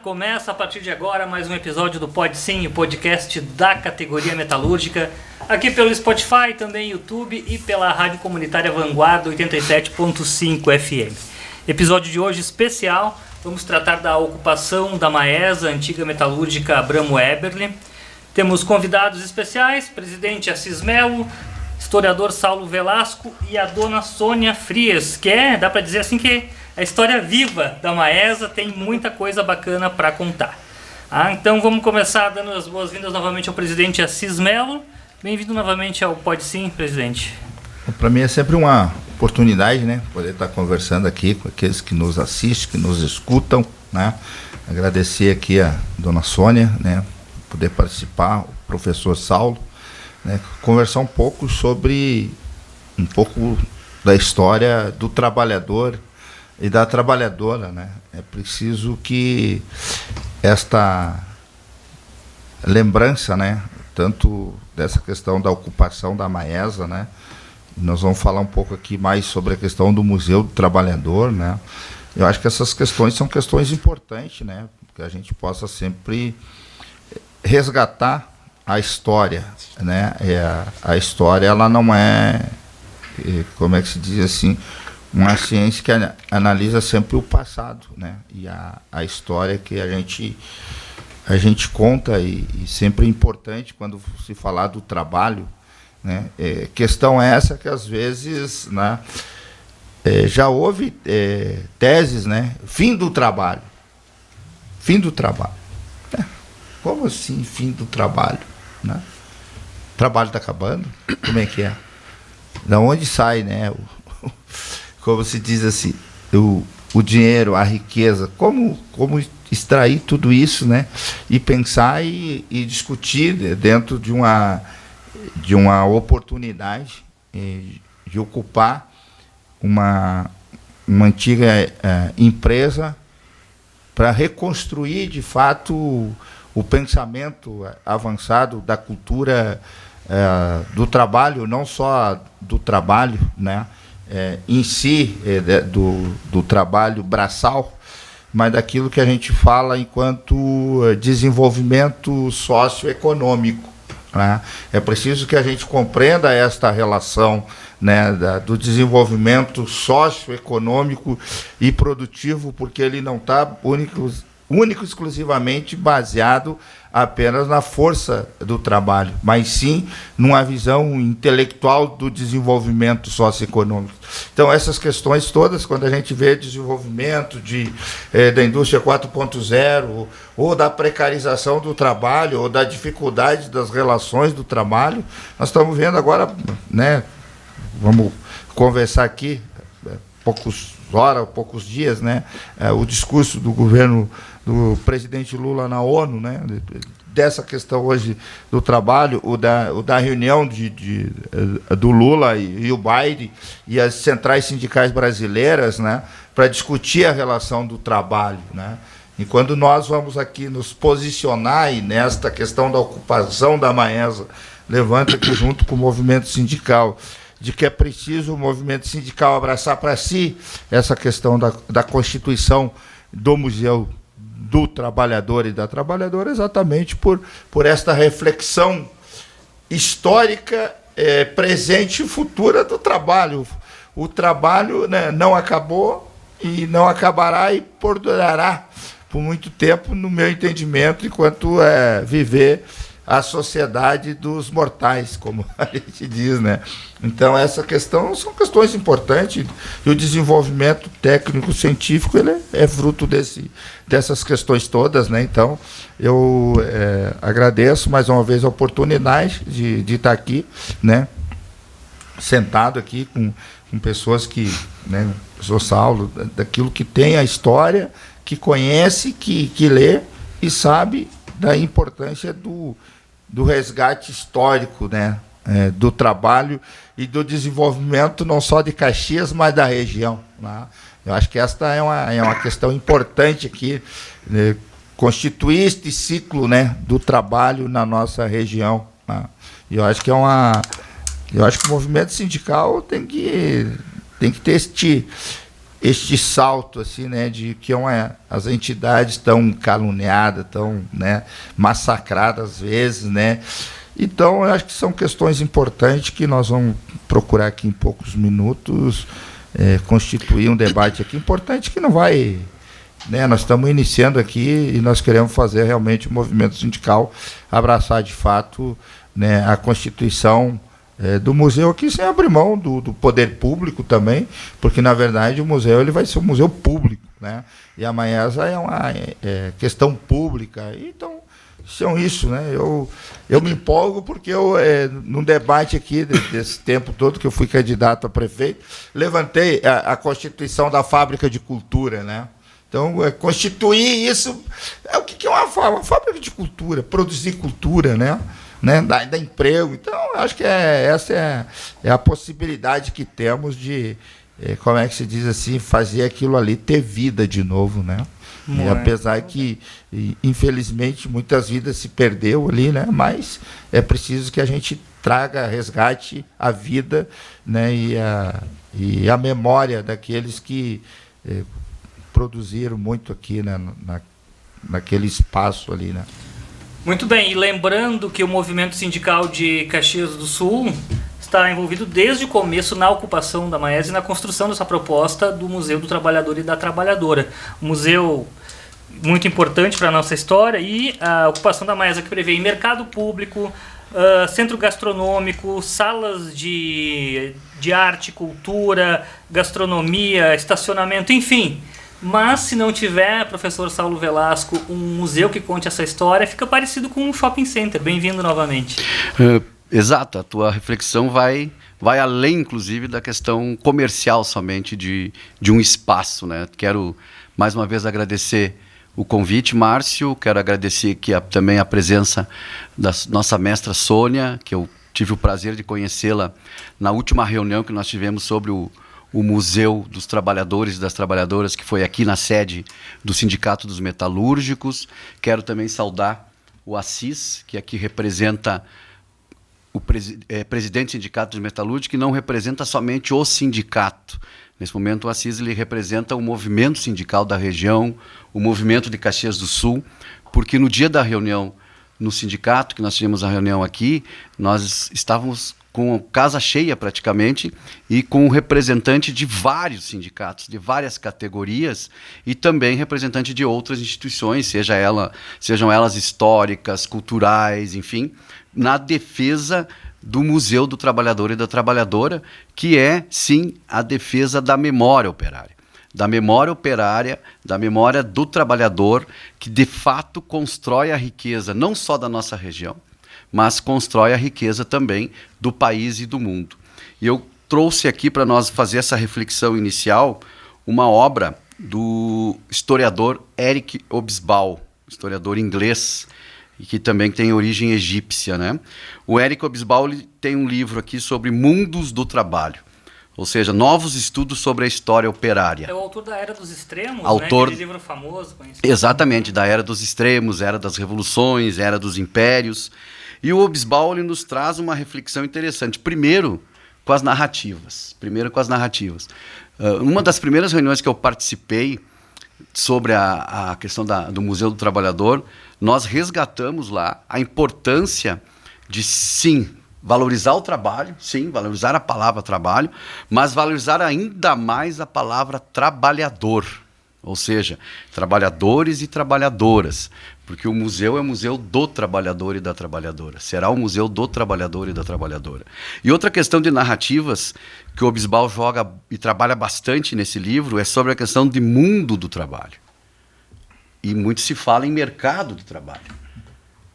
Começa a partir de agora mais um episódio do Pode Sim, o podcast da categoria metalúrgica, aqui pelo Spotify, também YouTube e pela rádio comunitária Vanguarda 87.5 FM. Episódio de hoje especial, vamos tratar da ocupação da Maesa, antiga metalúrgica Abramo Eberle. Temos convidados especiais, presidente Assis Melo, historiador Saulo Velasco e a dona Sônia Frias, que dá para dizer assim que a história viva da Maesa, tem muita coisa bacana para contar. Então vamos começar dando as boas-vindas novamente ao presidente Assis Melo. Bem-vindo novamente ao Pode Sim, presidente. Para mim é sempre uma oportunidade, né, poder estar conversando aqui com aqueles que nos assistem, que nos escutam, né. Agradecer aqui a dona Sônia, né, poder participar, o professor Saulo, né, conversar um pouco da história do trabalhador e da trabalhadora, né. É preciso que esta lembrança, né, tanto dessa questão da ocupação da Maesa, né, nós vamos falar um pouco aqui mais sobre a questão do Museu do Trabalhador, né. Eu acho que essas questões são questões importantes, né, que a gente possa sempre resgatar a história, né. A história, ela não é, como é que se diz assim, uma ciência que analisa sempre o passado, né, e a história que a gente conta e sempre é importante quando se falar do trabalho, né. Questão essa que às vezes, né, já houve teses, né, fim do trabalho. Como assim fim do trabalho, né? O trabalho está acabando? Como é que é? Da onde sai, né, como se diz assim, o dinheiro, a riqueza, como extrair tudo isso, né, e pensar e discutir dentro de uma oportunidade de ocupar uma antiga empresa para reconstruir de fato o pensamento avançado da cultura do trabalho, não só do trabalho, né, em si, do trabalho braçal, mas daquilo que a gente fala enquanto desenvolvimento socioeconômico, né? É preciso que a gente compreenda esta relação, né, do desenvolvimento socioeconômico e produtivo, porque ele não está único exclusivamente baseado apenas na força do trabalho, mas sim numa visão intelectual do desenvolvimento socioeconômico. Então, essas questões todas, quando a gente vê desenvolvimento da indústria 4.0, ou da precarização do trabalho, ou da dificuldade das relações do trabalho, nós estamos vendo agora, né, vamos conversar aqui, poucos dias, né, o discurso do governo do presidente Lula na ONU, né, dessa questão hoje do trabalho, o da reunião do Lula e o Biden e as centrais sindicais brasileiras, né, para discutir a relação do trabalho, né. E quando nós vamos aqui nos posicionar e nesta questão da ocupação da Maesa, levanta aqui junto com o movimento sindical, de que é preciso o movimento sindical abraçar para si essa questão da constituição do Museu do Trabalhador e da Trabalhadora, exatamente por esta reflexão histórica, presente e futura do trabalho. O trabalho, né, não acabou e não acabará e perdurará por muito tempo, no meu entendimento, enquanto viver a sociedade dos mortais, como a gente diz, né? Então, essa questão são questões importantes, e o desenvolvimento técnico-científico ele é fruto dessas questões todas, né? Então, eu agradeço mais uma vez a oportunidade de estar aqui, né, sentado aqui com pessoas que, né, sou Saulo, daquilo que tem a história, que conhece, que lê e sabe da importância do resgate histórico, né, do trabalho e do desenvolvimento não só de Caxias, mas da região, né? Eu acho que esta é uma questão importante aqui, né, constituir este ciclo, né, do trabalho na nossa região, né? E eu acho que eu acho que o movimento sindical tem que ter este salto assim, né, de que as entidades estão caluniadas, estão, né, massacradas às vezes, né. Então eu acho que são questões importantes que nós vamos procurar aqui em poucos minutos constituir um debate aqui importante que não vai, né, nós estamos iniciando aqui e nós queremos fazer realmente o movimento sindical abraçar de fato, né, a constituição do museu aqui, sem abrir mão do poder público também, porque na verdade o museu ele vai ser um museu público, né? E a Maesa é uma questão pública. Então, são isso, né? Eu me empolgo porque num debate aqui desse tempo todo que eu fui candidato a prefeito, levantei a constituição da fábrica de cultura, né? Então, constituir isso, o que é uma fábrica de cultura, produzir cultura, né? Dá emprego. Então, acho que essa é a possibilidade que temos de, como é que se diz assim, fazer aquilo ali ter vida de novo, né? E apesar que, infelizmente, muitas vidas se perdeu ali, né? Mas é preciso que a gente traga, resgate a vida, né? E a memória daqueles que produziram muito aqui, né? Naquele espaço ali, né? Muito bem, e lembrando que o movimento sindical de Caxias do Sul está envolvido desde o começo na ocupação da Maesa e na construção dessa proposta do Museu do Trabalhador e da Trabalhadora. Um museu muito importante para a nossa história, e a ocupação da Maesa que prevê mercado público, centro gastronômico, salas de arte, cultura, gastronomia, estacionamento, enfim. Mas se não tiver, professor Saulo Velasco, um museu que conte essa história, fica parecido com um shopping center. Bem-vindo novamente. Exato, a tua reflexão vai além, inclusive, da questão comercial somente de um espaço, né? Quero, mais uma vez, agradecer o convite, Márcio. Quero agradecer aqui também a presença da nossa mestra Sônia, que eu tive o prazer de conhecê-la na última reunião que nós tivemos sobre o Museu dos Trabalhadores e das Trabalhadoras, que foi aqui na sede do Sindicato dos Metalúrgicos. Quero também saudar o Assis, que aqui representa o presidente do Sindicato dos Metalúrgicos, que não representa somente o sindicato. Nesse momento, o Assis ele representa o movimento sindical da região, o movimento de Caxias do Sul, porque no dia da reunião no sindicato, que nós tivemos a reunião aqui, nós estávamos com casa cheia praticamente e com representante de vários sindicatos, de várias categorias e também representante de outras instituições, sejam elas históricas, culturais, enfim, na defesa do Museu do Trabalhador e da Trabalhadora, que é, sim, a defesa da memória operária. Da memória do trabalhador, que de fato constrói a riqueza não só da nossa região, mas constrói a riqueza também do país e do mundo. E eu trouxe aqui para nós fazer essa reflexão inicial uma obra do historiador Eric Hobsbawm, historiador inglês, e que também tem origem egípcia, né? O Eric Hobsbawm tem um livro aqui sobre mundos do trabalho, ou seja, novos estudos sobre a história operária. É o autor da Era dos Extremos, autor, né? Aquele livro famoso. Conhecido. Exatamente, da Era dos Extremos, Era das Revoluções, Era dos Impérios. E o Hobsbawm nos traz uma reflexão interessante. Primeiro, com as narrativas. Uma das primeiras reuniões que eu participei sobre a questão do Museu do Trabalhador, nós resgatamos lá a importância de, sim, valorizar o trabalho, sim, valorizar a palavra trabalho, mas valorizar ainda mais a palavra trabalhador. Ou seja, trabalhadores e trabalhadoras, porque o museu é o museu do trabalhador e da trabalhadora. Será o museu do trabalhador e da trabalhadora. E outra questão de narrativas que o Hobsbawm joga e trabalha bastante nesse livro é sobre a questão de mundo do trabalho. E muito se fala em mercado de trabalho.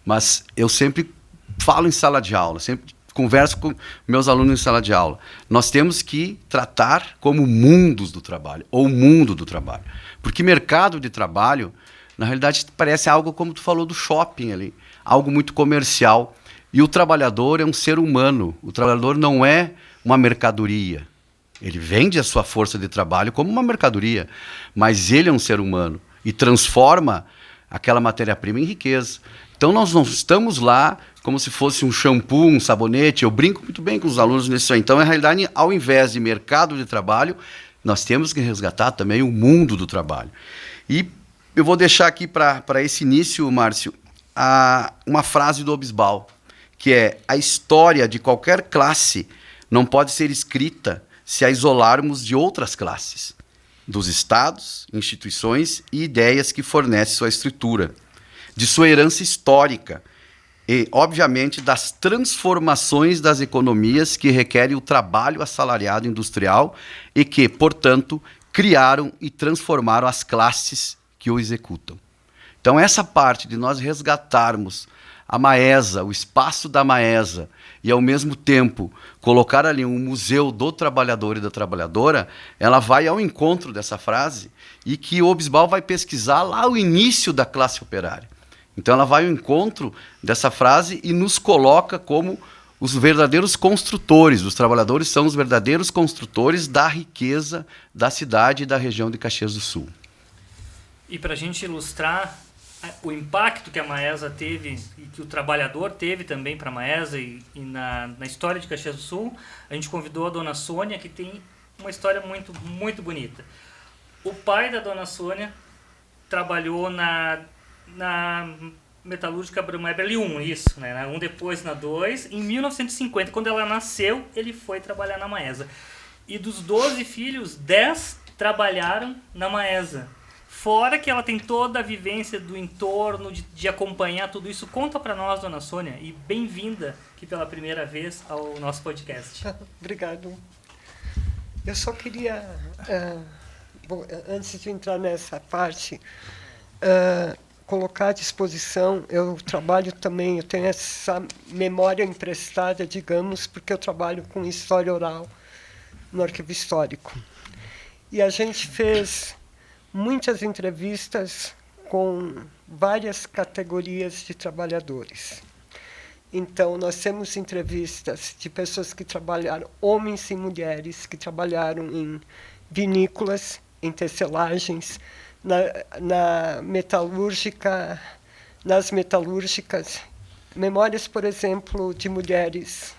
Mas eu sempre falo em sala de aula, sempre converso com meus alunos em sala de aula. Nós temos que tratar como mundos do trabalho, ou mundo do trabalho. Porque mercado de trabalho, na realidade, parece algo como tu falou do shopping ali, algo muito comercial. E o trabalhador é um ser humano. O trabalhador não é uma mercadoria. Ele vende a sua força de trabalho como uma mercadoria, mas ele é um ser humano e transforma aquela matéria-prima em riqueza. Então nós não estamos lá como se fosse um shampoo, um sabonete. Eu brinco muito bem com os alunos nisso aí. Então, na realidade, ao invés de mercado de trabalho, Nós temos que resgatar também o mundo do trabalho. E eu vou deixar aqui para esse início, Márcio, uma frase do Hobsbawm, que é: a história de qualquer classe não pode ser escrita se a isolarmos de outras classes, dos estados, instituições e ideias que fornecem sua estrutura, de sua herança histórica e, obviamente, das transformações das economias que requerem o trabalho assalariado industrial e que, portanto, criaram e transformaram as classes que o executam. Então, essa parte de nós resgatarmos a Maesa, o espaço da Maesa, e, ao mesmo tempo, colocar ali um museu do trabalhador e da trabalhadora, ela vai ao encontro dessa frase e que o Hobsbawm vai pesquisar lá o início da classe operária. Então, ela vai ao encontro dessa frase e nos coloca como os verdadeiros construtores. Os trabalhadores são os verdadeiros construtores da riqueza da cidade e da região de Caxias do Sul. E para a gente ilustrar o impacto que a Maesa teve e que o trabalhador teve também para a Maesa e na história de Caxias do Sul, a gente convidou a dona Sônia, que tem uma história muito, muito bonita. O pai da dona Sônia trabalhou na metalúrgica Abramo Eberle 1, isso, né? Na 1 depois, na 2. Em 1950, quando ela nasceu, ele foi trabalhar na Maesa. E dos 12 filhos, 10 trabalharam na Maesa. Fora que ela tem toda a vivência do entorno, de acompanhar tudo isso. Conta para nós, dona Sônia, e bem-vinda aqui pela primeira vez ao nosso podcast. Obrigado. Eu só queria, antes de entrar nessa parte, colocar à disposição, eu trabalho também, eu tenho essa memória emprestada, digamos, porque eu trabalho com história oral no arquivo histórico. E a gente fez muitas entrevistas com várias categorias de trabalhadores. Então, nós temos entrevistas de pessoas que trabalharam, homens e mulheres, que trabalharam em vinícolas, em tecelagens, na metalúrgica, nas metalúrgicas. Memórias, por exemplo, de mulheres.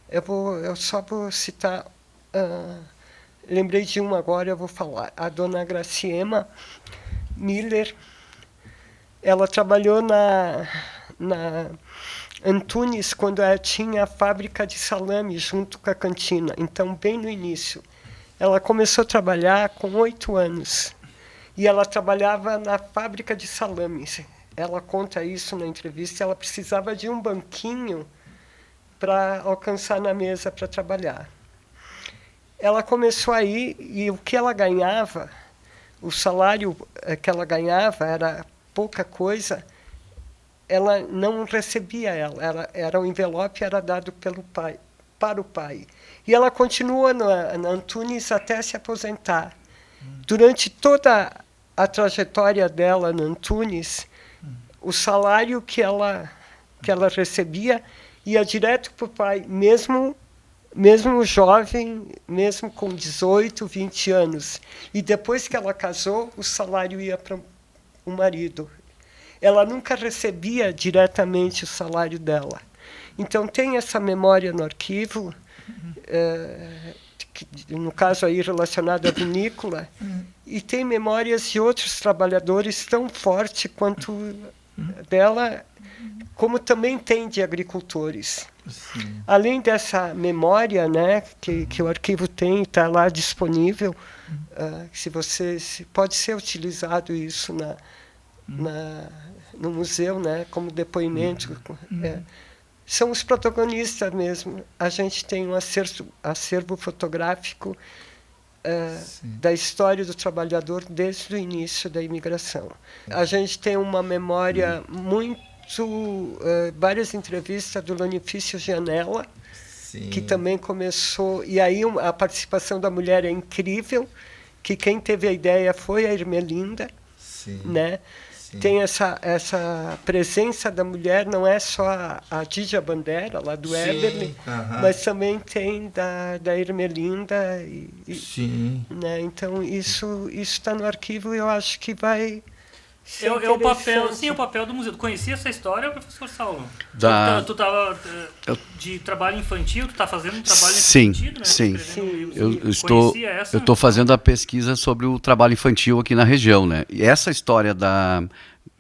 Eu só vou citar... lembrei de uma agora, eu vou falar. A dona Graciema Miller, ela trabalhou na Antunes quando ela tinha a fábrica de salame junto com a cantina. Então, bem no início. Ela começou a trabalhar com 8 anos. E ela trabalhava na fábrica de salames. Ela conta isso na entrevista. Ela precisava de um banquinho para alcançar na mesa para trabalhar. Ela começou aí e o que ela ganhava, o salário que ela ganhava era pouca coisa, ela não recebia era o envelope era dado pelo pai, para o pai. E ela continuou na Antunes até se aposentar. Durante toda a trajetória dela na Antunes, o salário que ela recebia ia direto para o pai, mesmo jovem, mesmo com 18, 20 anos. E depois que ela casou, o salário ia para o marido. Ela nunca recebia diretamente o salário dela. Então, tem essa memória no arquivo, no caso aí relacionado à vinícola, e tem memórias de outros trabalhadores tão forte quanto dela, como também tem de agricultores. Sim. Além dessa memória, né, que o arquivo tem, está lá disponível, pode ser utilizado isso no museu, né, como depoimento. São os protagonistas mesmo. A gente tem um acervo fotográfico da história do trabalhador desde o início da imigração. A gente tem uma memória várias entrevistas do Lanifício Janela, sim, que também começou, e aí a participação da mulher é incrível, que quem teve a ideia foi a Ermelinda, sim, né? Sim. Tem essa presença da mulher, não é só a Dídia Bandera, lá do Eberle, mas também tem da Ermelinda. Sim. Né? Então, isso está no arquivo e eu acho que vai... o papel do museu. Tu conhecia essa história, professor Saulo? Tu estava de trabalho infantil, tu está fazendo um trabalho infantil, né? Sim. Eu estou fazendo a pesquisa sobre o trabalho infantil aqui na região, né? E essa história da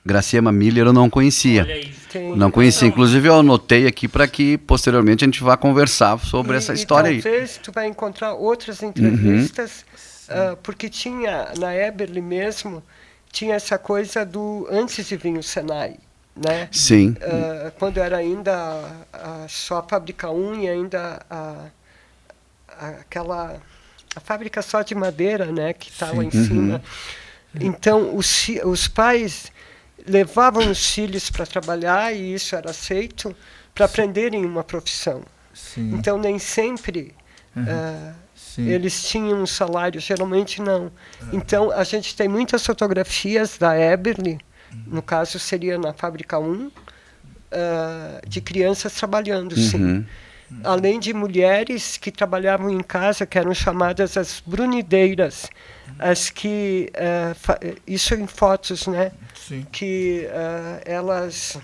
Graciema Miller eu não conhecia. Olha aí. Não conhecia. Inclusive, eu anotei aqui para que, posteriormente, a gente vá conversar sobre essa história aí. Talvez tu vai encontrar outras entrevistas, porque tinha, na Eberle mesmo, tinha essa coisa do antes de vir o Senai, né? Sim. Quando era ainda só a Fábrica 1 e ainda a fábrica só de madeira, né, que está lá em cima. Então, os pais levavam os filhos para trabalhar, e isso era aceito, para aprenderem uma profissão. Sim. Então, nem sempre eles tinham um salário, geralmente não. Então, a gente tem muitas fotografias da Eberle, no caso seria na Fábrica 1, de crianças trabalhando, sim. Além de mulheres que trabalhavam em casa, que eram chamadas as brunideiras, as que, isso em fotos, né? Sim. Que elas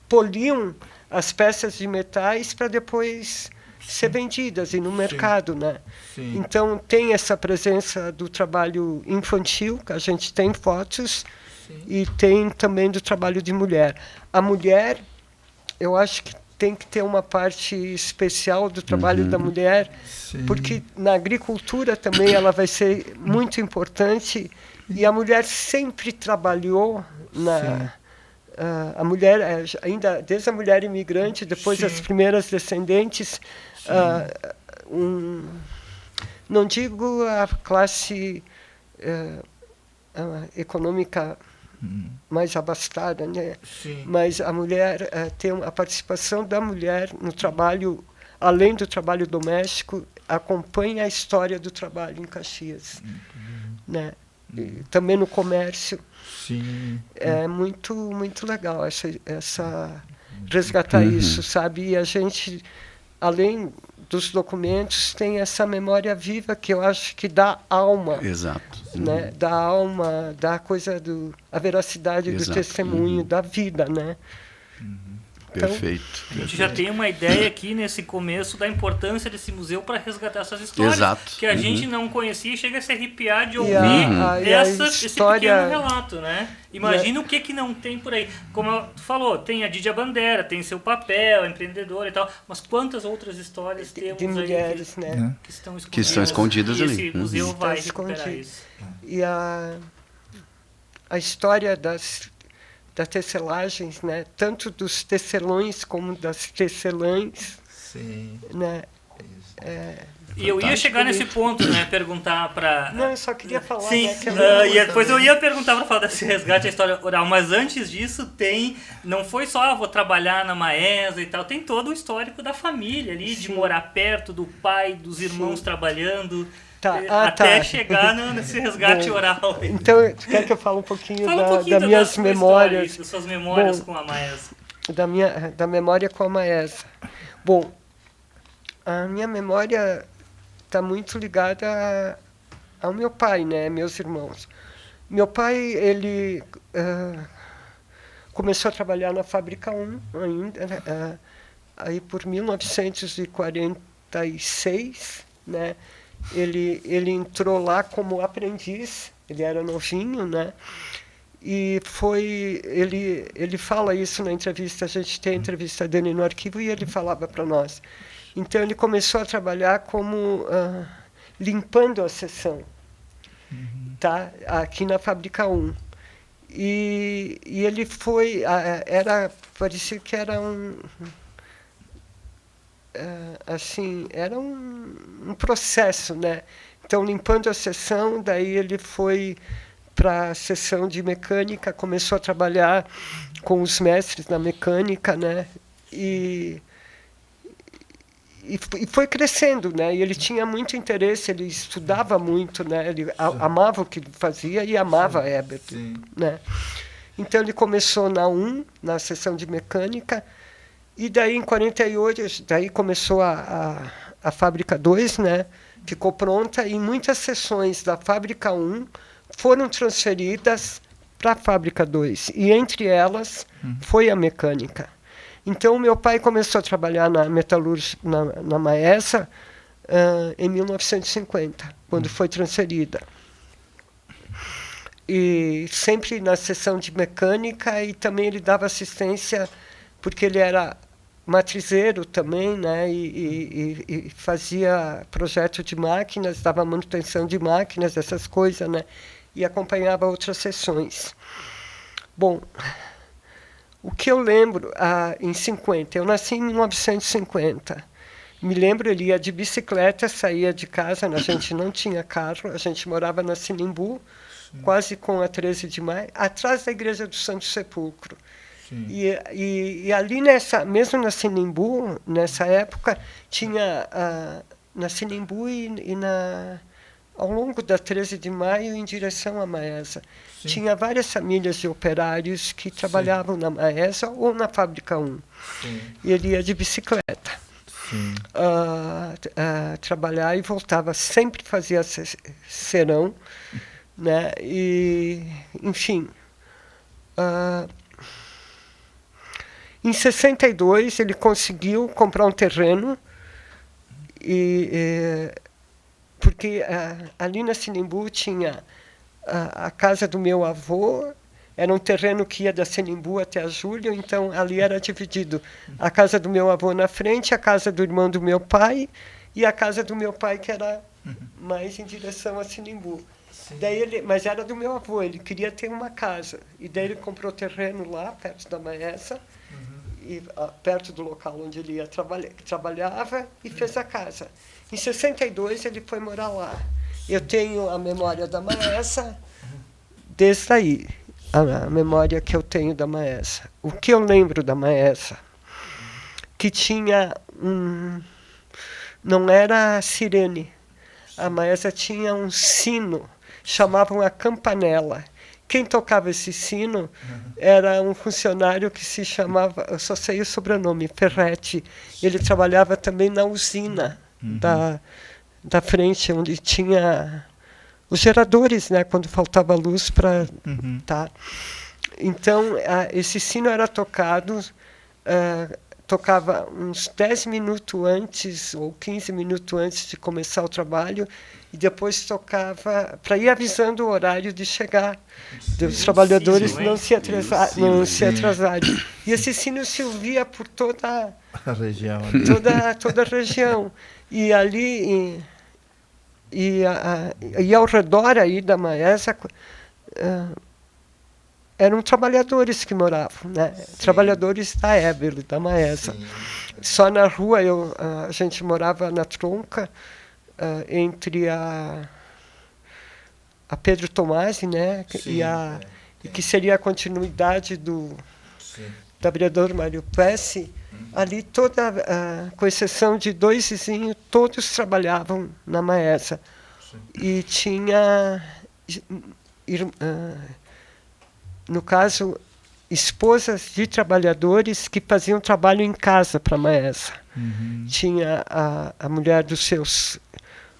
poliam as peças de metais para depois ser vendidas e no mercado, né? Sim. Então tem essa presença do trabalho infantil, que a gente tem fotos, e tem também do trabalho de mulher. A mulher, eu acho que tem que ter uma parte especial do trabalho da mulher, porque na agricultura também ela vai ser muito importante, e a mulher sempre trabalhou a mulher, ainda desde a mulher imigrante, depois as primeiras descendentes, não digo a classe econômica mais abastada, né? Mas a mulher tem a participação da mulher no trabalho, além do trabalho doméstico, acompanha a história do trabalho em Caxias, né? E também no comércio. Sim. É muito legal resgatar isso, sabe? E a gente, além dos documentos, tem essa memória viva que eu acho que dá alma. Exato. Né? Da alma, da coisa a veracidade do testemunho, da vida, né? Então, Perfeito. A gente já tem uma ideia aqui nesse começo da importância desse museu para resgatar essas histórias. Exato. Que a gente não conhecia e chega a se arrepiar de ouvir esse pequeno relato, né? Imagina o que não tem por aí. Como tu falou, tem a Didia Bandera, tem seu papel, empreendedor e tal, mas quantas outras histórias temos de mulheres, aí né? que estão escondidas ali. Esse museu vai recuperar isso. E a história das tecelagens, né? Tanto dos tecelões como das tecelãs. Sim. Né? E eu ia chegar nesse ponto, né? Perguntar para... Não, eu só queria falar... Sim, né, e depois eu ia perguntar para falar desse resgate, a história oral, mas antes disso não foi só vou trabalhar na Maesa e tal, tem todo o histórico da família ali, de morar perto do pai, dos irmãos trabalhando... até chegar nesse resgate oral. Então, tu quer que eu fale um pouquinho das minhas memórias? Das suas memórias com a Maesa. Da memória com a Maesa. Bom, a minha memória está muito ligada ao meu pai, né? Meus irmãos. Meu pai, ele começou a trabalhar na Fábrica 1 ainda, aí por 1946, né? Ele entrou lá como aprendiz, ele era novinho, né? E ele fala isso na entrevista, a gente tem a entrevista dele no arquivo e ele falava para nós. Então ele começou a trabalhar como limpando a seção, tá? Aqui na Fábrica 1. E ele foi, parecia que era era um processo, né? Então, limpando a seção, daí ele foi para a seção de mecânica, começou a trabalhar com os mestres na mecânica, né? E foi crescendo, né? E ele tinha muito interesse, ele estudava muito, né? Ele amava o que fazia e amava a Ebert, né? Então, ele começou na seção de mecânica. E daí, em 48, daí começou a Fábrica 2, né? Ficou pronta e muitas seções da Fábrica 1 foram transferidas para a Fábrica 2. E entre elas foi a mecânica. Então, meu pai começou a trabalhar na metalúrgica, na Maesa, em 1950, quando foi transferida. E sempre na seção de mecânica, e também ele dava assistência, porque ele era matrizeiro também, né, e fazia projeto de máquinas, dava manutenção de máquinas, essas coisas, né, e acompanhava outras sessões. Bom, o que eu lembro, em 50, eu nasci em 1950, me lembro, ele ia de bicicleta, saía de casa, a gente não tinha carro, a gente morava na Sinimbu, quase com a 13 de maio, atrás da igreja do Santo Sepulcro. E ali, mesmo na Sinimbu, nessa época, tinha na Sinimbu ao longo da 13 de maio, em direção à Maesa, tinha várias famílias de operários que trabalhavam na Maesa ou na Fábrica 1. E ele ia de bicicleta. Trabalhar e voltava, sempre fazia serão, né? E, enfim, em 62 ele conseguiu comprar um terreno, porque ali na Sinimbu tinha a casa do meu avô. Era um terreno que ia da Sinimbu até a Júlio, então ali era dividido a casa do meu avô na frente, a casa do irmão do meu pai e a casa do meu pai, que era mais em direção a Sinimbu. Mas era do meu avô, ele queria ter uma casa. E daí ele comprou terreno lá, perto da Maesa, e, perto do local onde ele ia trabalhava, e fez a casa. Em 62 ele foi morar lá. Eu tenho a memória da Maesa desde aí. A memória que eu tenho da Maesa. O que eu lembro da Maesa? Que tinha não era sirene. A Maesa tinha um sino, chamavam a campanela. Quem tocava esse sino era um funcionário que se chamava, eu só sei o sobrenome, Ferretti. Ele trabalhava também na usina da frente, onde tinha os geradores, né, quando faltava luz para... Então, esse sino era tocado, tocava uns 10 minutos antes ou 15 minutos antes de começar o trabalho, e depois tocava para ir avisando o horário de chegar, dos trabalhadores não se atrasarem. E esse sino se ouvia por toda a região. Toda a região. E ali... E ao redor aí da Maesa eram trabalhadores que moravam, né? Trabalhadores da Eberle, da Maesa. Só na rua a gente morava na tronca, entre a Pedro Tomasi, né? E que seria a continuidade do vereador Mário Pesce. Ali, com exceção de 2 vizinhos, todos trabalhavam na Maesa. E tinha, no caso, esposas de trabalhadores que faziam trabalho em casa para a Maesa. Tinha a mulher dos seus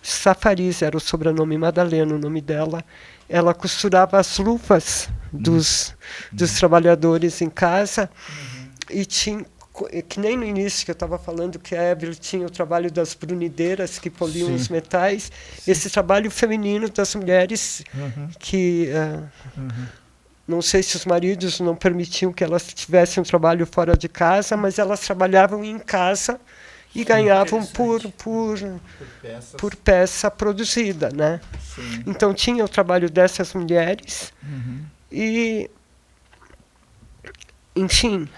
Safariz, era o sobrenome Madalena, o nome dela. Ela costurava as luvas dos trabalhadores em casa. E tinha, que nem no início que eu estava falando que a Evelyn tinha o trabalho das brunideiras que poliam os metais, esse trabalho feminino das mulheres que não sei se os maridos não permitiam que elas tivessem um trabalho fora de casa, mas elas trabalhavam em casa e ganhavam por peça produzida, né? Então tinha o trabalho dessas mulheres e, enfim.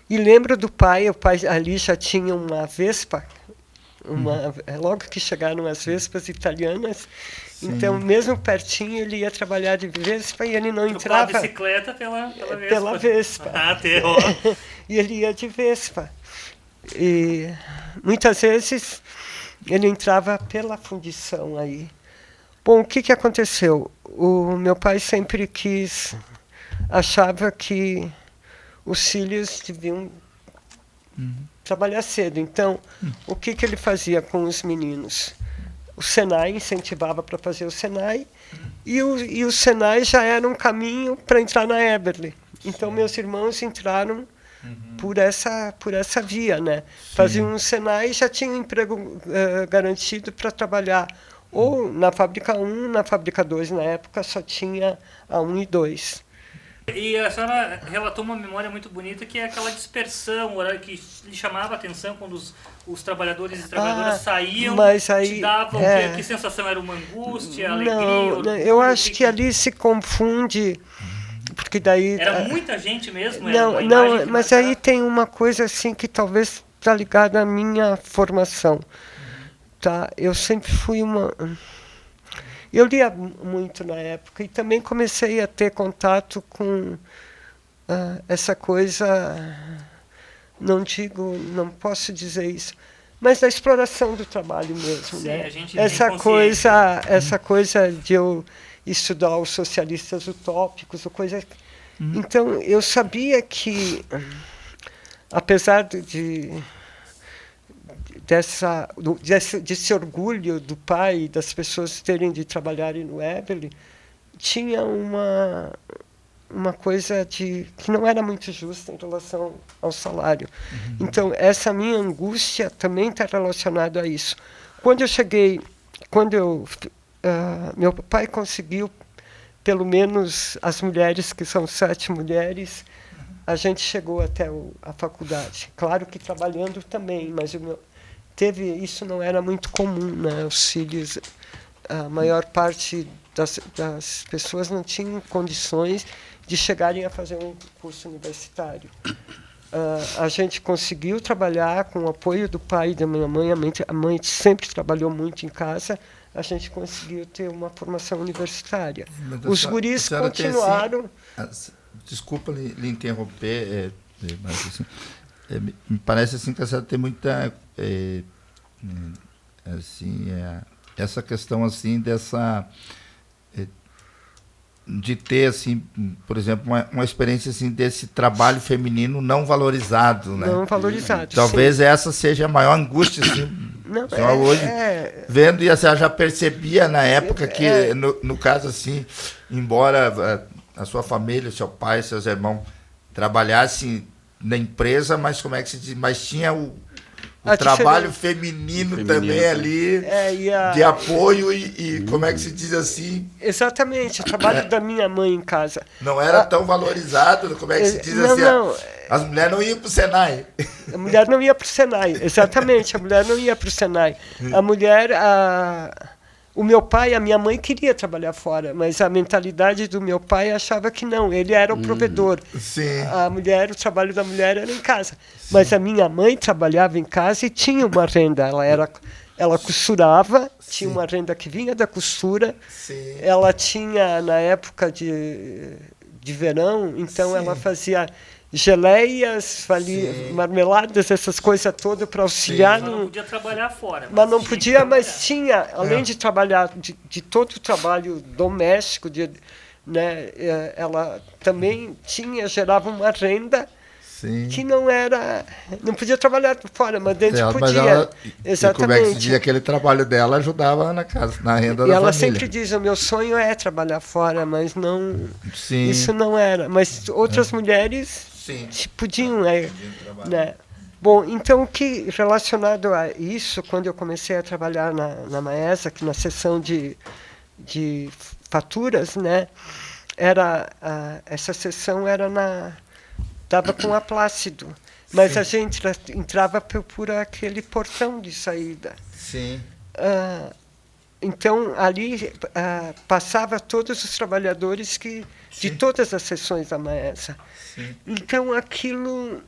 E lembro do pai, o pai ali já tinha uma Vespa, logo que chegaram as Vespas italianas, então mesmo pertinho ele ia trabalhar de Vespa e ele não entrava... a bicicleta pela Vespa. Pela Vespa. E ele ia de Vespa. E muitas vezes ele entrava pela fundição aí. Bom, o que aconteceu? O meu pai sempre achava que os filhos deviam trabalhar cedo. Então, o que ele fazia com os meninos? O Senai incentivava para fazer o Senai, e o Senai já era um caminho para entrar na Eberle. Então, meus irmãos entraram por essa via, né? Fazia um Senai e já tinha um emprego garantido para trabalhar ou na fábrica 1, na fábrica 2, na época só tinha a 1 e 2. E a senhora relatou uma memória muito bonita, que é aquela dispersão, o horário que lhe chamava a atenção quando os trabalhadores e trabalhadoras saíam, mas aí, te davam que sensação? Era uma angústia, alegria? Não, eu acho que ali se confunde, porque daí... Era muita gente mesmo? Não, mas aí tem uma coisa assim que talvez está ligada à minha formação. Tá? Eu sempre fui uma... Eu lia muito na época e também comecei a ter contato com essa coisa, não posso dizer isso, mas da exploração do trabalho mesmo. Sim, né? A gente essa coisa de eu estudar os socialistas utópicos, Então, eu sabia que, apesar desse orgulho do pai e das pessoas terem de trabalhar no Eberle, tinha uma coisa que não era muito justa em relação ao salário. Então, essa minha angústia também está relacionada a isso. Meu pai conseguiu, pelo menos as mulheres, que são 7 mulheres, a gente chegou até a faculdade. Claro que trabalhando também, mas isso não era muito comum, né? Os filhos, a maior parte das pessoas não tinham condições de chegarem a fazer um curso universitário. A gente conseguiu trabalhar com o apoio do pai e da minha mãe. A mãe sempre trabalhou muito em casa. A gente conseguiu ter uma formação universitária. Os guris continuaram... Desculpa lhe interromper, mas assim, me parece assim que a senhora tem muita essa questão assim de ter assim, por exemplo, uma experiência assim desse trabalho feminino não valorizado, né? Não valorizado. Talvez sim. Essa seja a maior angústia assim. Não, hoje vendo, e a senhora já percebia na época que no caso assim, embora a sua família, seu pai, seus irmãos trabalhassem na empresa, mas como é que se diz? Mas tinha o trabalho feminino também ali, de apoio e como é que se diz assim? Exatamente, o trabalho da minha mãe em casa. Não era tão valorizado, como é que se diz assim? As mulheres não iam para o Senai. A mulher não ia para o Senai, exatamente, a mulher não ia para o Senai. O meu pai e a minha mãe queriam trabalhar fora, mas a mentalidade do meu pai achava que não, ele era o provedor. Sim. O trabalho da mulher era em casa. Sim. Mas a minha mãe trabalhava em casa e tinha uma renda. Ela costurava, sim, tinha uma renda que vinha da costura. Sim. Ela tinha, na época de verão, então sim, ela fazia geleias, marmeladas, essas coisas todas para auxiliar. Mas não podia trabalhar fora. Mas não podia, mas tinha, além de trabalhar, de todo o trabalho doméstico, né, ela também gerava uma renda. Sim. Que não podia trabalhar fora, mas dentro podia. Exatamente. Como é que se diz, aquele trabalho dela ajudava na casa, na renda da família. E ela sempre diz, o meu sonho é trabalhar fora, mas não. Sim. Isso não era. Mas outras mulheres podiam, né? Bom, então relacionado a isso, quando eu comecei a trabalhar na Maesa, que na seção de faturas, né? Essa seção estava com a Plácido, mas a gente entrava por aquele portão de saída. Sim. Então, ali passava todos os trabalhadores de todas as seções da Maesa. Sim. Então, aquilo...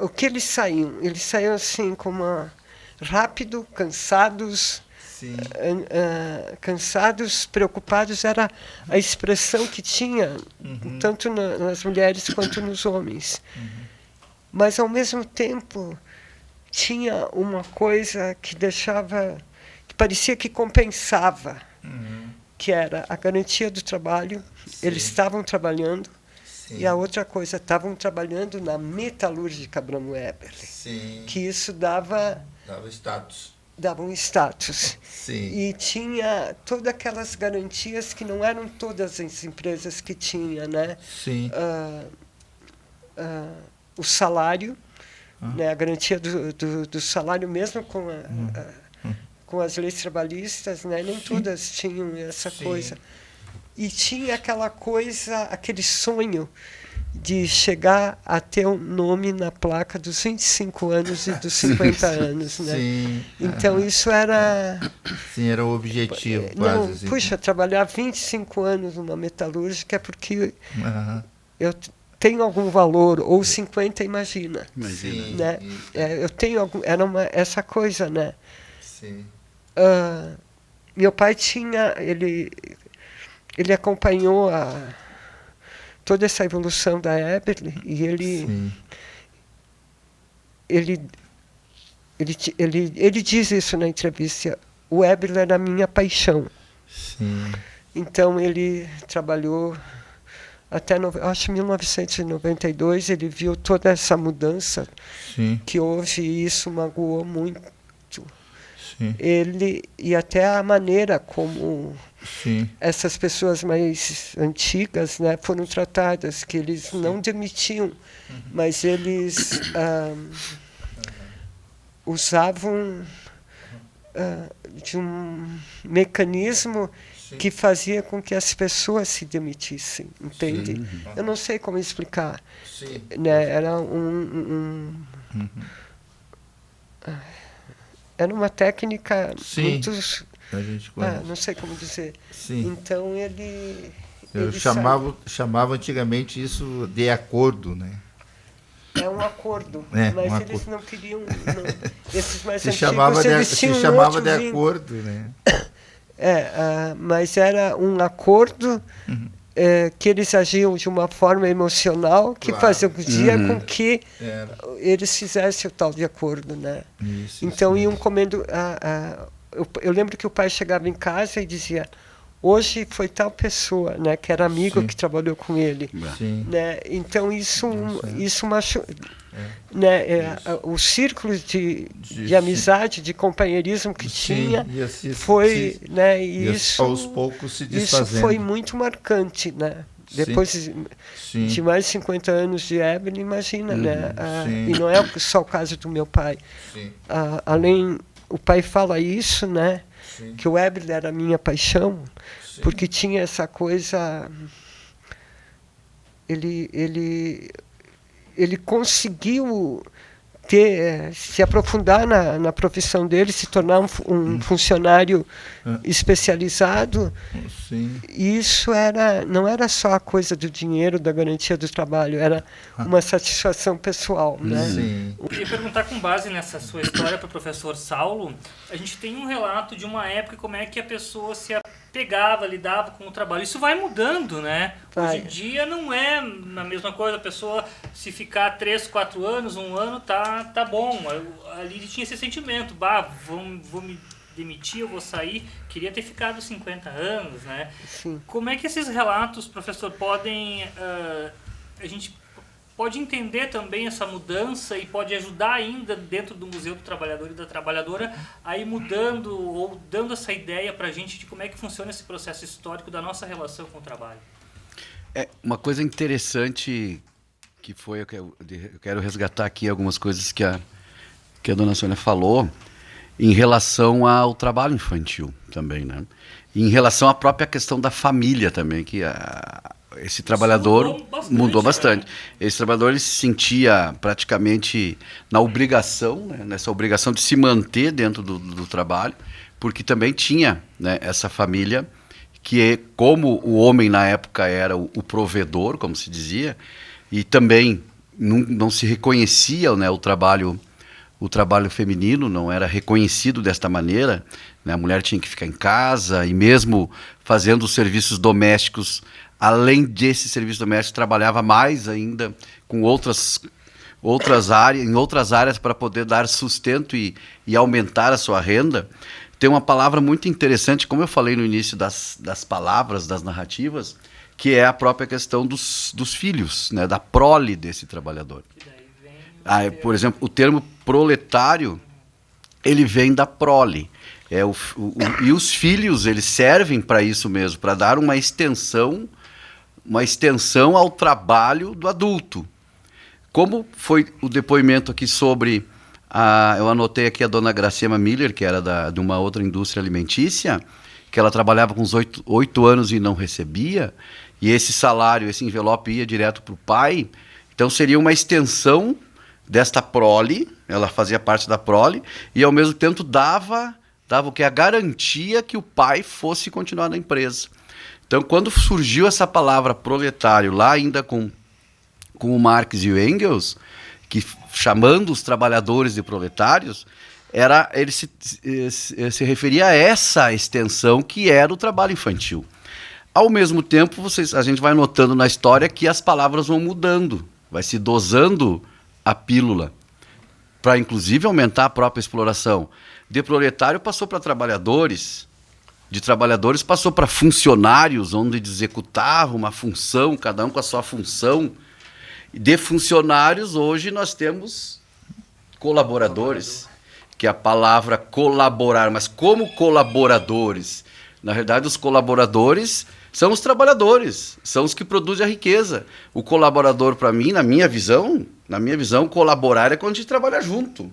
o que eles saíam? Eles saíam assim, rápido, cansados... Sim. Cansados, preocupados, era a expressão que tinha, tanto nas mulheres quanto nos homens. Mas, ao mesmo tempo, tinha uma coisa que que parecia que compensava, que era a garantia do trabalho. Sim. Eles estavam trabalhando. Sim. E a outra coisa, estavam trabalhando na metalúrgica Abramo Eberle. Sim. Que isso dava status. Dava um status. Sim. E tinha todas aquelas garantias que não eram todas as empresas que tinham, né? Sim. o salário, né, a garantia do salário, mesmo com as leis trabalhistas, né, nem todas tinham essa coisa. E tinha aquela coisa, aquele sonho de chegar a ter um nome na placa dos 25 anos e dos 50 anos, né? Sim. Então isso era... Sim, era o objetivo, não, quase. puxa, trabalhar 25 anos numa metalúrgica é porque Aham. eu tenho algum valor, ou 50, imagina. Imagina. Né? Eu tenho essa coisa, né? Sim. Meu pai tinha... Ele acompanhou toda essa evolução da Eberle e ele diz isso na entrevista: o Eberle era a minha paixão. Sim. Então ele trabalhou até, acho, 1992, ele viu toda essa mudança que houve e isso magoou muito. Sim. Ele, e até a maneira como Sim. essas pessoas mais antigas, né, foram tratadas, que eles não demitiam, mas eles usavam de um mecanismo que fazia com que as pessoas se demitissem, entende? Eu não sei como explicar. Sim. Né, era era uma técnica muito... A gente conhece. não sei como dizer. Sim. Então ele chamava antigamente isso de acordo, né? É um acordo, É, mas um eles acordo. não queriam... esses mais Se antigos, chamava eles se tinham chamava outro de vínculo. acordo, né? Mas era um acordo que eles agiam de uma forma emocional que Claro. fazia com com que Era. eles fizessem o tal de acordo, né? Isso, Então isso iam mesmo. comendo... eu lembro que o pai chegava em casa e dizia: hoje foi tal pessoa, né, que era amigo, Sim. que trabalhou com ele. Sim. Né? Então isso machucou. É. Né? Os círculos de amizade, de companheirismo que tinha, e assim, foi, né? E e isso, aos poucos se isso desfazendo. foi muito marcante, né? Depois Sim. de mais de 50 anos de Evelyn, imagina, né? Sim. E não é só o caso do meu pai. Sim. Além, o pai fala isso, né? Sim. Que o Evelyn era a minha paixão, Sim. porque tinha essa coisa... Ele conseguiu se aprofundar na profissão dele, se tornar um funcionário especializado. Sim. E isso não era só a coisa do dinheiro, da garantia do trabalho, era uma satisfação pessoal. Né? Sim. Eu queria perguntar, com base nessa sua história para o professor Saulo, a gente tem um relato de uma época como é que a pessoa se apegava, lidava com o trabalho. Isso vai mudando, né? Vai. Hoje em dia não é a mesma coisa, a pessoa se ficar 3, 4 anos, 1 ano, tá bom. Ali tinha esse sentimento, vou me demitir, eu vou sair. Queria ter ficado 50 anos, né? Sim. Como é que esses relatos, professor, podem... a gente pode entender também essa mudança e pode ajudar ainda dentro do Museu do Trabalhador e da Trabalhadora a ir mudando ou dando essa ideia para a gente de como é que funciona esse processo histórico da nossa relação com o trabalho? Uma coisa interessante que foi, eu quero resgatar aqui algumas coisas que a dona Sônia falou em relação ao trabalho infantil também, né? E em relação à própria questão da família também, que esse trabalhador mudou bastante. Esse trabalhador ele se sentia praticamente na obrigação, né, nessa obrigação de se manter dentro do trabalho, porque também tinha, né, essa família que, como o homem na época era o provedor, como se dizia, e também não se reconhecia, né, o trabalho feminino, não era reconhecido desta maneira, né, a mulher tinha que ficar em casa e mesmo fazendo os serviços domésticos. Além desse serviço doméstico, trabalhava mais ainda com outras áreas, em outras áreas para poder dar sustento e aumentar a sua renda. Tem uma palavra muito interessante, como eu falei no início das palavras, das narrativas, que é a própria questão dos filhos, né, da prole desse trabalhador. Por exemplo, o termo proletário, ele vem da prole. E os filhos, eles servem para isso mesmo, para dar uma extensão ao trabalho do adulto. Como foi o depoimento aqui sobre... eu anotei aqui a dona Gracema Miller, que era de uma outra indústria alimentícia, que ela trabalhava com uns 8 anos e não recebia, e esse salário, esse envelope ia direto para o pai. Então seria uma extensão desta prole, ela fazia parte da prole, e ao mesmo tempo dava o que? A garantia que o pai fosse continuar na empresa. Então, quando surgiu essa palavra proletário, lá ainda com o Marx e o Engels, que, chamando os trabalhadores de proletários, ele se referia a essa extensão que era o trabalho infantil. Ao mesmo tempo, a gente vai notando na história que as palavras vão mudando, vai se dosando a pílula, para inclusive aumentar a própria exploração. De proletário passou para trabalhadores, de trabalhadores passou para funcionários, onde executavam uma função, cada um com a sua função. De funcionários, hoje nós temos colaboradores, que é a palavra colaborar, mas como colaboradores? Na verdade, os colaboradores são os trabalhadores, são os que produzem a riqueza. O colaborador, para mim, na minha visão, colaborar é quando a gente trabalha junto.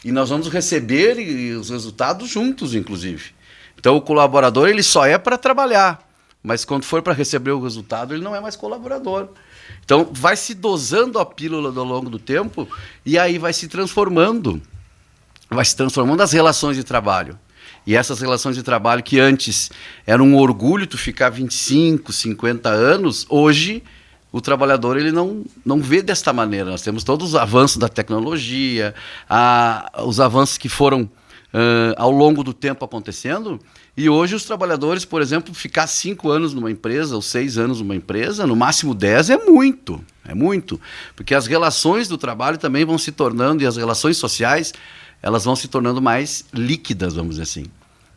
E nós vamos receber os resultados juntos, inclusive. Então, o colaborador ele só é para trabalhar, mas quando for para receber o resultado, ele não é mais colaborador. Então, vai se dosando a pílula ao longo do tempo e aí vai se transformando as relações de trabalho. E essas relações de trabalho que antes eram um orgulho tu ficar 25, 50 anos, hoje o trabalhador ele não vê desta maneira. Nós temos todos os avanços da tecnologia, os avanços que foram ao longo do tempo acontecendo, e hoje os trabalhadores, por exemplo, ficar 5 anos numa empresa ou 6 anos numa empresa, no máximo 10 é muito, porque as relações do trabalho também vão se tornando, e as relações sociais, elas vão se tornando mais líquidas, vamos dizer assim.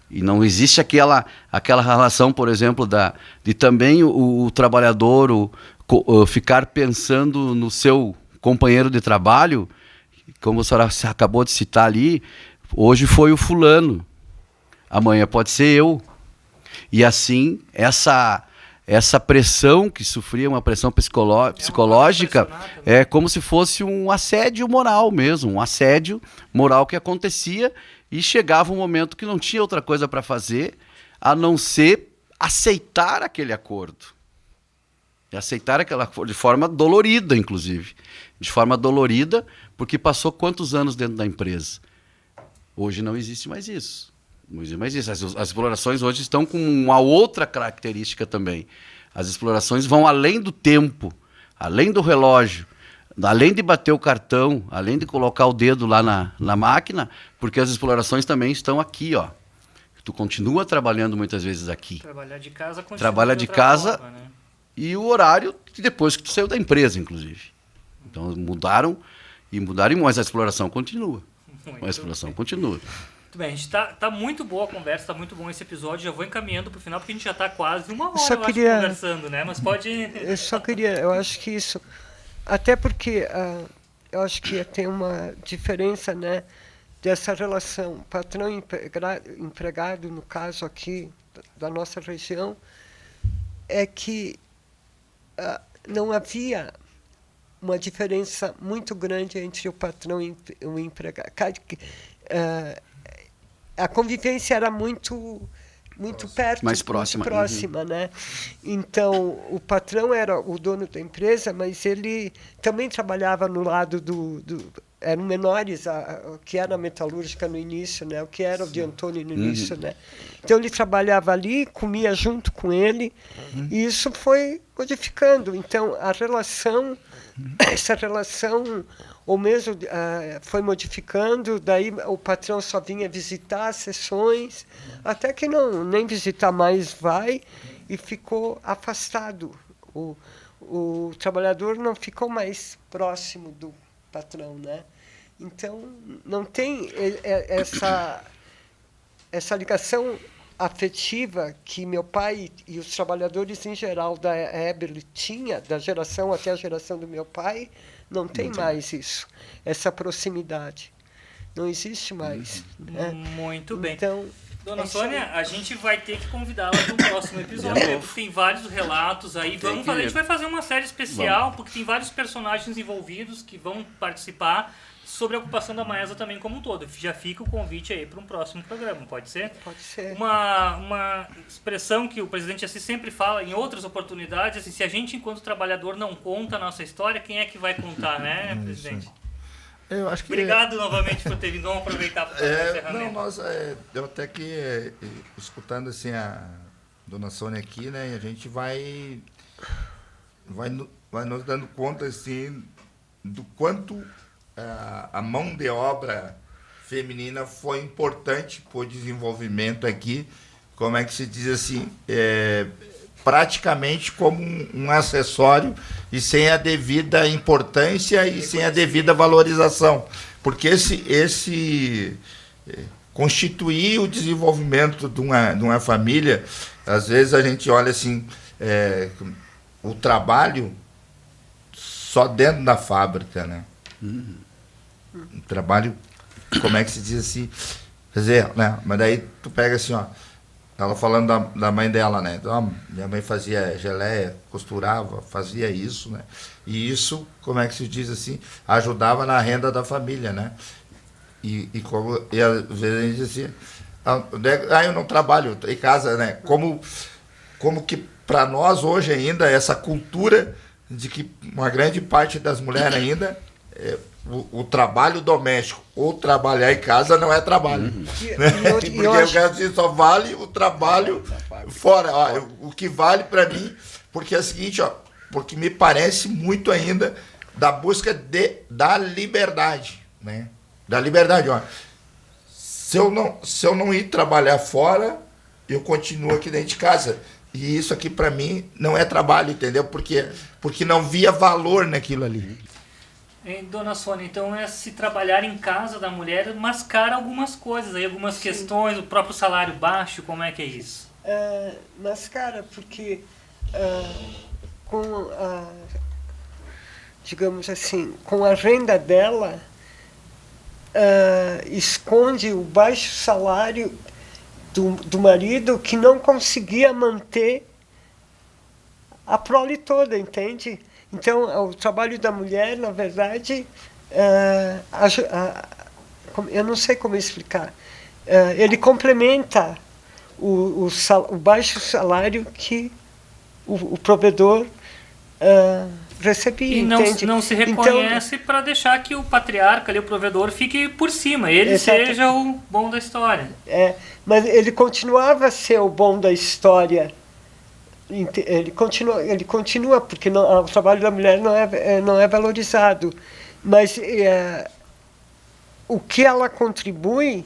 E não existe aquela relação, por exemplo, de também o trabalhador ficar pensando no seu companheiro de trabalho, como a senhora acabou de citar ali, hoje foi o fulano, amanhã pode ser eu. E assim, essa pressão que sofria, uma pressão psicológica, é como se fosse um assédio moral mesmo, um assédio moral que acontecia e chegava um momento que não tinha outra coisa para fazer a não ser aceitar aquele acordo. E aceitar aquela acordo de forma dolorida, inclusive. De forma dolorida, porque passou quantos anos dentro da empresa? Hoje não existe mais isso. Não existe mais isso. As explorações hoje estão com uma outra característica também. As explorações vão além do tempo, além do relógio, além de bater o cartão, além de colocar o dedo lá na máquina, porque as explorações também estão aqui, ó. Tu continua trabalhando muitas vezes aqui. Trabalhar de casa continua. Trabalha de casa forma, né? E o horário depois que tu saiu da empresa, inclusive. Então mudaram, mas a exploração continua. A exploração continua. Muito bem, a gente tá muito boa a conversa, tá muito bom esse episódio. Já vou encaminhando pro final, porque a gente já tá quase 1 hora conversando, né? Mas pode... Eu acho que isso... Até porque eu acho que tem uma diferença, né? Dessa relação patrão-empregado, no caso aqui da nossa região, é que não havia uma diferença muito grande entre o patrão e o empregado. A convivência era muito perto, mais próxima, muito próxima, né? Então, o patrão era o dono da empresa, mas ele também trabalhava no lado eram menores, o que era a metalúrgica no início, né? O que era o de Antônio no início, né? Então, ele trabalhava ali, comia junto com ele, e isso foi modificando. Então, essa relação, ou mesmo foi modificando, daí o patrão só vinha visitar as sessões, até que nem visitar mais vai, e ficou afastado. O trabalhador não ficou mais próximo do patrão, né? Então, não tem essa ligação afetiva que meu pai e os trabalhadores em geral da Eberle tinha, da geração até a geração do meu pai, não tem mais isso, essa proximidade. Não existe mais. Né? Muito bem. Então, Dona Sônia, a gente vai ter que convidá-la para um próximo episódio, né? Porque tem vários relatos aí. A gente vai fazer uma série especial, porque tem vários personagens envolvidos que vão participar sobre a ocupação da Maesa também como um todo. Já fica o convite aí para um próximo programa, pode ser? Pode ser. Uma expressão que o presidente Assis sempre fala em outras oportunidades, assim, se a gente, enquanto trabalhador, não conta a nossa história, quem é que vai contar, né, presidente? Eu acho que Obrigado novamente por ter vindo. Vamos aproveitar para fazer o encerramento. Eu até que, escutando assim a Dona Sônia aqui, né, a gente vai nos dando conta assim, do quanto a mão de obra feminina foi importante para o desenvolvimento aqui, como é que se diz assim, praticamente como um acessório e sem a devida importância e sem a devida valorização. Porque constituir o desenvolvimento de uma família, às vezes a gente olha assim, o trabalho só dentro da fábrica, né? O trabalho, como é que se diz assim, quer dizer, né? Mas daí tu pega assim, ó, ela falando da mãe dela, né? Então, minha mãe fazia geleia, costurava, fazia isso, né? E isso, como é que se diz assim, ajudava na renda da família, né? E às vezes a gente diz assim, eu não trabalho em casa, né? Como que para nós hoje ainda, essa cultura de que uma grande parte das mulheres ainda, o trabalho doméstico ou trabalhar em casa não é trabalho. Porque eu quero dizer, só vale o trabalho fora. Ó, o que vale para mim, porque é o seguinte, ó, porque me parece muito ainda da busca da liberdade, né? Da liberdade, ó. Se eu não ir trabalhar fora, eu continuo aqui dentro de casa. E isso aqui para mim não é trabalho, entendeu? Porque não via valor naquilo ali. Dona Sônia, então se trabalhar em casa da mulher mascara algumas coisas, aí, algumas questões, o próprio salário baixo, como é que é isso? Mascara, porque digamos assim, com a renda dela, esconde o baixo salário do marido, que não conseguia manter a prole toda, entende? Então, o trabalho da mulher, na verdade, eu não sei como explicar, ele complementa o baixo salário que o provedor recebia, e entende? não se reconhece, então, para deixar que o patriarca, ali, o provedor, fique por cima, ele seja o bom da história. Mas ele continuava a ser o bom da história. Ele continua porque o trabalho da mulher não é valorizado, mas o que ela contribui,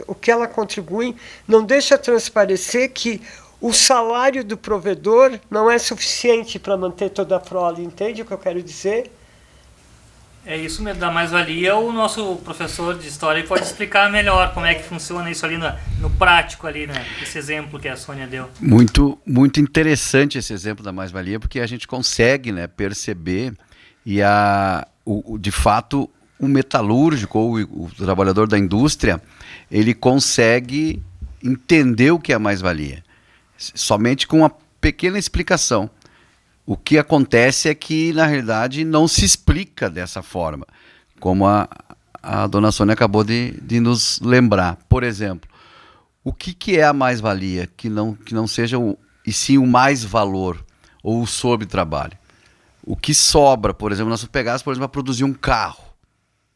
o que ela contribui não deixa transparecer que o salário do provedor não é suficiente para manter toda a prole, entende o que eu quero dizer? É isso mesmo, da mais-valia. O nosso professor de história pode explicar melhor como é que funciona isso ali no prático, ali, né? Esse exemplo que a Sônia deu. Muito, muito interessante esse exemplo da mais-valia, porque a gente consegue, né, perceber e de fato o metalúrgico ou o trabalhador da indústria, ele consegue entender o que é mais-valia, somente com uma pequena explicação. O que acontece é que, na realidade, não se explica dessa forma, como a dona Sônia acabou de nos lembrar. Por exemplo, o que é a mais-valia, que não seja e sim o mais-valor, ou o sobre-trabalho? O que sobra, por exemplo, nós vamos pegar, por exemplo, para produzir um carro.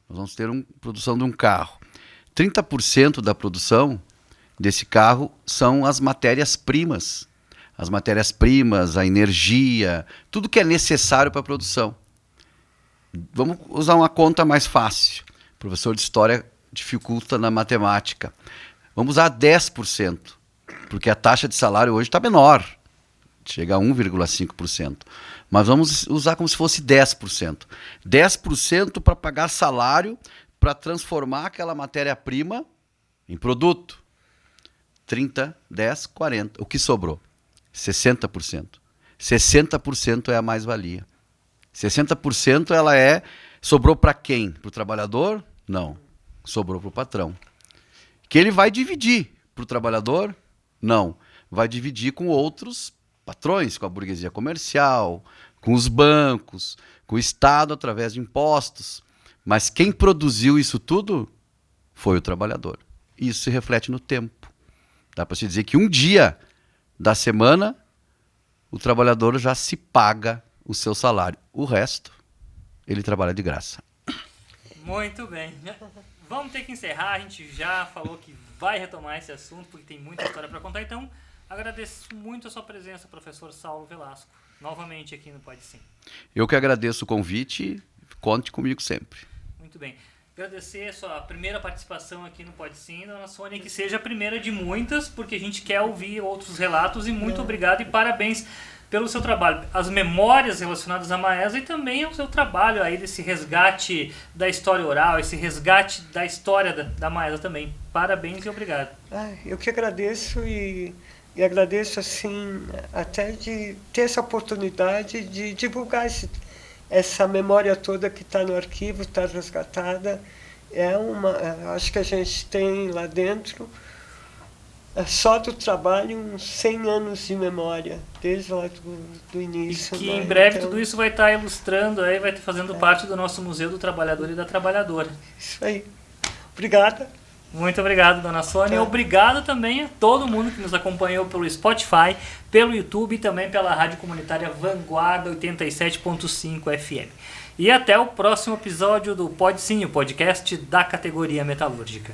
Nós vamos ter produção de um carro. 30% da produção desse carro são as matérias-primas. As matérias-primas, a energia, tudo que é necessário para a produção. Vamos usar uma conta mais fácil. O professor de história dificulta na matemática. Vamos usar 10%, porque a taxa de salário hoje está menor, chega a 1,5%. Mas vamos usar como se fosse 10%. 10% para pagar salário, para transformar aquela matéria-prima em produto. 30, 10, 40. O que sobrou? 60%. 60% é a mais-valia. 60% ela sobrou para quem? Para o trabalhador? Não. sobrou para o patrão. Que ele vai dividir para o trabalhador? Não. Vai dividir com outros patrões, com a burguesia comercial, com os bancos, com o Estado através de impostos. Mas quem produziu isso tudo foi o trabalhador. Isso se reflete no tempo. Dá para se dizer que um dia da semana o trabalhador já se paga o seu salário. O resto, ele trabalha de graça. Muito bem. Vamos ter que encerrar. A gente já falou que vai retomar esse assunto, porque tem muita história para contar. Então, agradeço muito a sua presença, professor Saulo Velasco, novamente aqui no Pode Sim. Eu que agradeço o convite. Conte comigo sempre. Muito bem. Agradecer a sua primeira participação aqui no Pode Sim, dona Sônia, que seja a primeira de muitas, porque a gente quer ouvir outros relatos. E muito obrigado e parabéns pelo seu trabalho. As memórias relacionadas à Maesa e também o seu trabalho aí desse resgate da história oral, esse resgate da história da Maesa também. Parabéns e obrigado. Eu que agradeço e agradeço assim até de ter essa oportunidade de divulgar essa memória toda que está no arquivo, está resgatada. Acho que a gente tem lá dentro, só do trabalho, uns 100 anos de memória, desde lá do início. E que né? em breve Então, tudo isso vai estar ilustrando, aí, vai estar fazendo parte do nosso Museu do Trabalhador e da Trabalhadora. Isso aí. Obrigada. Muito obrigado, dona Sônia. E obrigado também a todo mundo que nos acompanhou pelo Spotify, pelo YouTube e também pela Rádio Comunitária Vanguarda 87.5 FM. E até o próximo episódio do Pode Sim, o podcast da categoria metalúrgica.